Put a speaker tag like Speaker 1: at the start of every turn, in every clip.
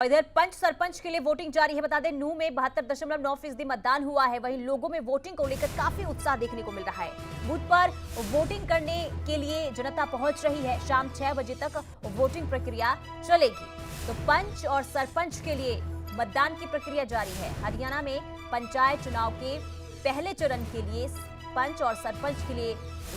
Speaker 1: इधर पंच सरपंच के लिए वोटिंग जारी है। बता दें नूंह में 72.9% मतदान हुआ है। वहीं लोगों में वोटिंग को लेकर काफी उत्साह देखने को मिल रहा है। बूथ पर वोटिंग करने के लिए जनता पहुंच रही है। शाम 6 बजे तक वोटिंग प्रक्रिया चलेगी। तो पंच और सरपंच के लिए मतदान की प्रक्रिया जारी है। हरियाणा में पंचायत चुनाव के पहले चरण के लिए पंच और सरपंच के लिए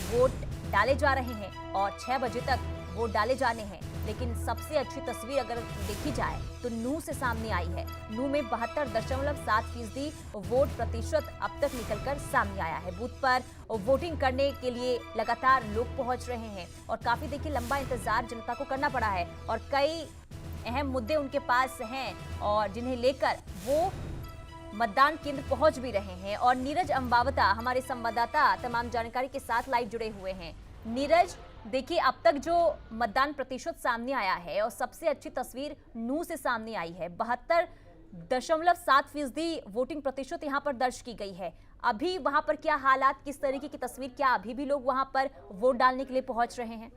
Speaker 1: वोट डाले जा रहे हैं और 6 बजे तक वोट डाले जाने हैं। लेकिन सबसे अच्छी तस्वीर अगर देखी जाए तो नूंह से सामने आई है। नूंह में 72.7% वोट प्रतिशत अब तक निकलकर सामने आया है। बूथ पर वोटिंग करने के लिए लगातार लोग पहुंच रहे हैं और काफी देखिए लंबा इंतजार जनता को करना पड़ा है और कई अहम मुद्दे उनके पास हैं और जिन्हें लेकर वो मतदान केंद्र पहुंच भी रहे हैं। और नीरज अंबावता हमारे संवाददाता तमाम जानकारी के साथ लाइव जुड़े हुए हैं। नीरज, देखिए अब तक जो मतदान प्रतिशत सामने आया है और सबसे अच्छी तस्वीर नूंह से सामने आई है। 72.7% वोटिंग प्रतिशत यहां पर दर्ज की गई है। अभी वहां पर क्या हालात, किस तरीके की तस्वीर, क्या अभी भी लोग वहां पर वोट डालने के लिए पहुंच रहे हैं?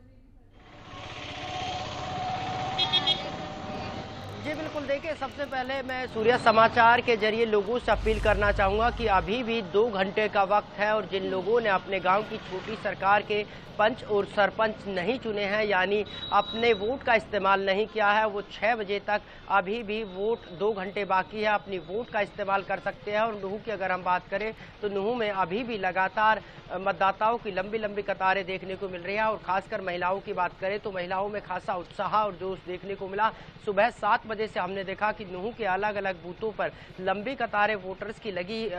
Speaker 2: जी बिल्कुल, देखिए सबसे पहले मैं सूर्य समाचार के जरिए लोगों से अपील करना चाहूँगा कि अभी भी 2 घंटे का वक्त है और जिन लोगों ने अपने गांव की छोटी सरकार के पंच और सरपंच नहीं चुने हैं, यानी अपने वोट का इस्तेमाल नहीं किया है, वो 6 बजे तक अभी भी वोट 2 घंटे बाकी है, अपनी वोट का इस्तेमाल कर सकते हैं। और नूंह की अगर हम बात करें तो नूंह में अभी भी लगातार मतदाताओं की लंबी लंबी कतारें देखने को मिल रही है। और खासकर महिलाओं की बात करें तो महिलाओं में खासा उत्साह और जोश देखने को मिला। सुबह 7 बजे से हमने देखा कि नूंह के अलग अलग बूथों पर लंबी कतारें वोटर्स की लगी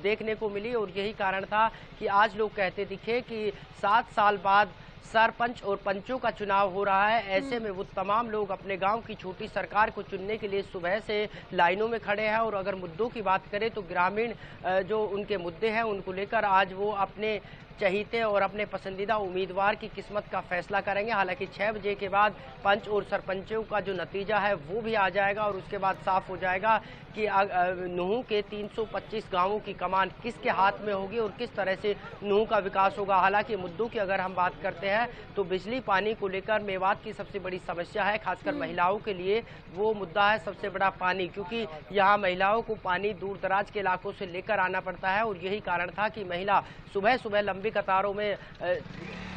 Speaker 2: देखने को मिली। और यही कारण था कि आज लोग कहते दिखे कि 7 साल बाद सरपंच और पंचों का चुनाव हो रहा है। ऐसे में वो तमाम लोग अपने गांव की छोटी सरकार को चुनने के लिए सुबह से लाइनों में खड़े हैं। और अगर मुद्दों की बात करें तो ग्रामीण जो उनके मुद्दे हैं उनको लेकर आज वो अपने चहीते और अपने पसंदीदा उम्मीदवार की किस्मत का फैसला करेंगे। हालांकि 6 बजे के बाद पंच और सरपंचों का जो नतीजा है वो भी आ जाएगा और उसके बाद साफ हो जाएगा कि नूंह के 325 गांवों की कमान किसके हाथ में होगी और किस तरह से नूंह का विकास होगा। हालांकि मुद्दों की अगर हम बात करते हैं तो बिजली पानी को लेकर मेवात की सबसे बड़ी समस्या है। खासकर महिलाओं के लिए वो मुद्दा है सबसे बड़ा पानी, क्योंकि यहाँ महिलाओं को पानी दूर दराज के इलाकों से लेकर आना पड़ता है। और यही कारण था कि महिला सुबह सुबह लंबी कतारों में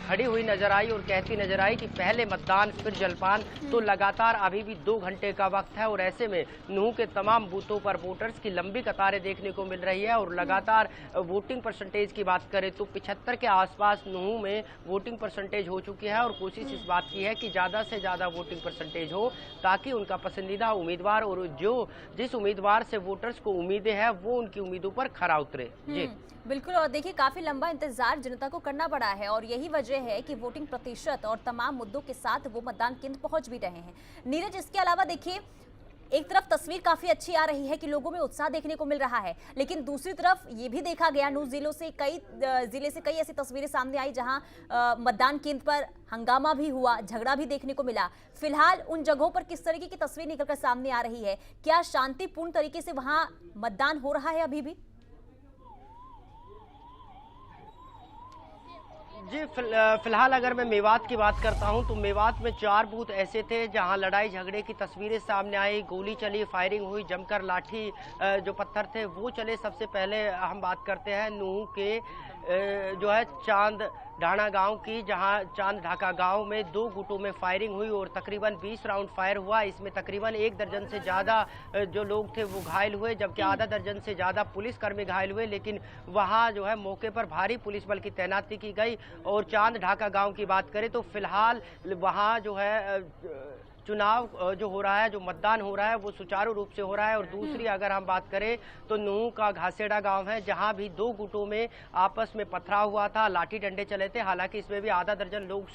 Speaker 2: खड़ी हुई नजर आई और कहती नजर आई कि पहले मतदान फिर जलपान। तो लगातार अभी भी 2 घंटे का वक्त है और ऐसे में नूंह के तमाम बूथों पर वोटर्स की लंबी कतारें देखने को मिल रही है। और लगातार वोटिंग परसेंटेज की बात करें तो 75 के आसपास नूंह में वोटिंग परसेंटेज हो चुकी है। और कोशिश इस बात की है कि ज़्यादा से ज़्यादा वोटिंग परसेंटेज हो ताकि उनका पसंदीदा उम्मीदवार और जिस उम्मीदवार से वोटर्स को उम्मीदें हैं वो उनकी उम्मीदों पर खरा उतरे। जी
Speaker 1: बिल्कुल, और देखिए काफी लंबा इंतजार जनता को करना पड़ा है और यही वजह है कि वोटिंग प्रतिशत और तमाम मुद्दों के साथ वो मतदान केंद्र पहुंच भी रहे हैं। नीरज, इसके अलावा देखिए एक तरफ तस्वीर काफी अच्छी आ रही है कि लोगों में उत्साह देखने को मिल रहा है, लेकिन दूसरी तरफ ये भी देखा गया नूंह जिले से कई ऐसी तस्वीरें सामने आई जहां मतदान केंद्र पर हंगामा भी हुआ, झगड़ा भी देखने को मिला। फिलहाल उन जगहों पर किस तरीके की तस्वीर निकलकर सामने आ रही है? क्या शांतिपूर्ण तरीके से वहां मतदान हो रहा है अभी भी?
Speaker 2: जी फिलहाल अगर मैं मेवात की बात करता हूं तो मेवात में 4 बूथ ऐसे थे जहां लड़ाई झगड़े की तस्वीरें सामने आई, गोली चली, फायरिंग हुई, जमकर लाठी जो पत्थर थे वो चले। सबसे पहले हम बात करते हैं नूंह के जो है चांद ढाणा गांव की, जहां चांद ढाका गांव में 2 गुटों में फायरिंग हुई और तकरीबन 20 राउंड फायर हुआ। इसमें तकरीबन 1 दर्जन से ज़्यादा जो लोग थे वो घायल हुए, जबकि आधा दर्जन से ज़्यादा पुलिसकर्मी घायल हुए। लेकिन वहां जो है मौके पर भारी पुलिस बल की तैनाती की गई। और चांद ढाका गांव की बात करें तो फिलहाल वहां जो है चुनाव जो हो रहा है, जो मतदान हो रहा है वो सुचारू रूप से हो रहा है। और दूसरी अगर हम बात करें तो नूंह का घासेड़ा गांव है जहां भी 2 गुटों में आपस में पथराव हुआ था, लाठी डंडे चले थे। हालांकि इसमें भी आधा दर्जन लोग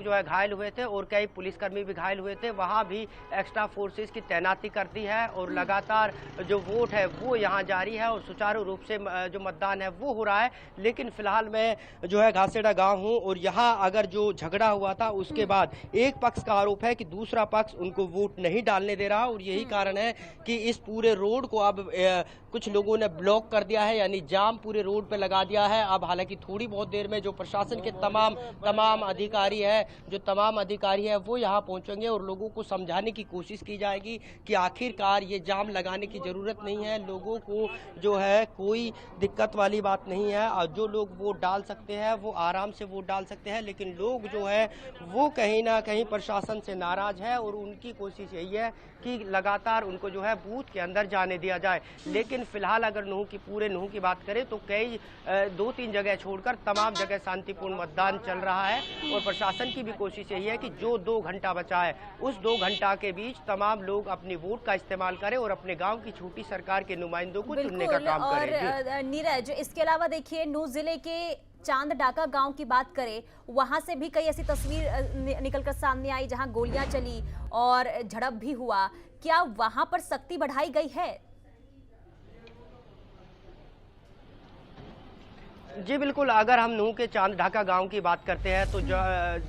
Speaker 2: जो है घायल हुए थे और कई पुलिसकर्मी भी घायल हुए थे। वहां भी एक्स्ट्रा फोर्सेस की तैनाती कर दी है और लगातार जो वोट है वो यहाँ जारी है और सुचारू रूप से जो मतदान है वो हो रहा है। लेकिन फिलहाल मैं जो है घासेड़ा गाँव हूँ और यहाँ अगर जो झगड़ा हुआ था उसके बाद एक पक्ष का आरोप है कि दूसरा पक्ष उनको वोट नहीं डालने दे रहा और यही कारण है कि इस पूरे रोड को अब कुछ लोगों ने ब्लॉक कर दिया है, यानी जाम पूरे रोड पे लगा दिया है। अब हालांकि थोड़ी बहुत देर में जो प्रशासन के तमाम अधिकारी है वो यहाँ पहुंचेंगे और लोगों को समझाने की कोशिश की जाएगी कि आखिरकार ये जाम लगाने की जरूरत नहीं है, लोगों को जो है कोई दिक्कत वाली बात नहीं है और जो लोग वोट डाल सकते हैं वो आराम से वोट डाल सकते हैं। लेकिन लोग जो है वो कहीं ना कहीं प्रशासन से नाराज है और उनकी कोशिश यही है कि लगातार उनको जो है बूथ के अंदर जाने दिया जाए। लेकिन फिलहाल अगर पूरे नूह की बात करें तो कई 2-3 जगह छोड़कर तमाम जगह शांतिपूर्ण मतदान चल रहा है और प्रशासन की भी कोशिश यही है कि जो 2 घंटा बचा है उस 2 घंटा के बीच तमाम लोग अपनी वोट का इस्तेमाल करें और अपने गांव की छोटी सरकार के नुमाइंदों को चुनने का काम करें।
Speaker 1: और नीरज, इसके अलावा देखिए नूह जिले के चांद डाका गांव की बात करें, वहां से भी कई ऐसी तस्वीर निकलकर सामने आई जहां गोलियां चली और झड़प भी हुआ। क्या वहां पर सख्ती बढ़ाई गई है?
Speaker 2: जी बिल्कुल, अगर हम नूह के चांद ढाका गांव की बात करते हैं तो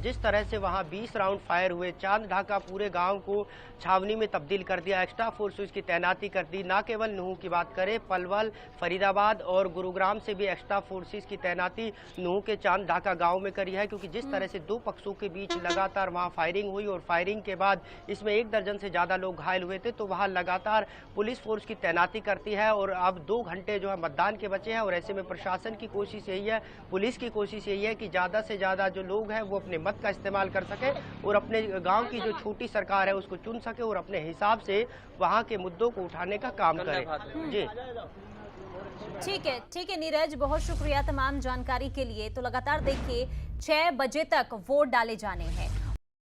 Speaker 2: जिस तरह से वहां 20 राउंड फायर हुए, चांद ढाका पूरे गांव को छावनी में तब्दील कर दिया, एक्स्ट्रा फोर्सेस की तैनाती कर दी। ना केवल नूह की बात करें, पलवल, फरीदाबाद और गुरुग्राम से भी एक्स्ट्रा फोर्सेस की तैनाती नूह के चांद ढाका गांव में करी है, क्योंकि जिस तरह से 2 पक्षों के बीच लगातार वहां फायरिंग हुई और फायरिंग के बाद इसमें 1 दर्जन से ज्यादा लोग घायल हुए थे, तो वहां लगातार पुलिस फोर्स की तैनाती करती है और अब 2 घंटे जो है मतदान के बचे हैं और ऐसे में प्रशासन की कोशिश यही है, पुलिस की कोशिश यही है कि ज्यादा से ज्यादा जो लोग हैं वो अपने मत का इस्तेमाल कर सके और अपने गांव की जो छोटी सरकार है उसको चुन सके और अपने हिसाब से वहां के मुद्दों को उठाने का काम करे। जी
Speaker 1: ठीक है नीरज, बहुत शुक्रिया तमाम जानकारी के लिए। तो लगातार देखिए 6 बजे तक वोट डाले जाने हैं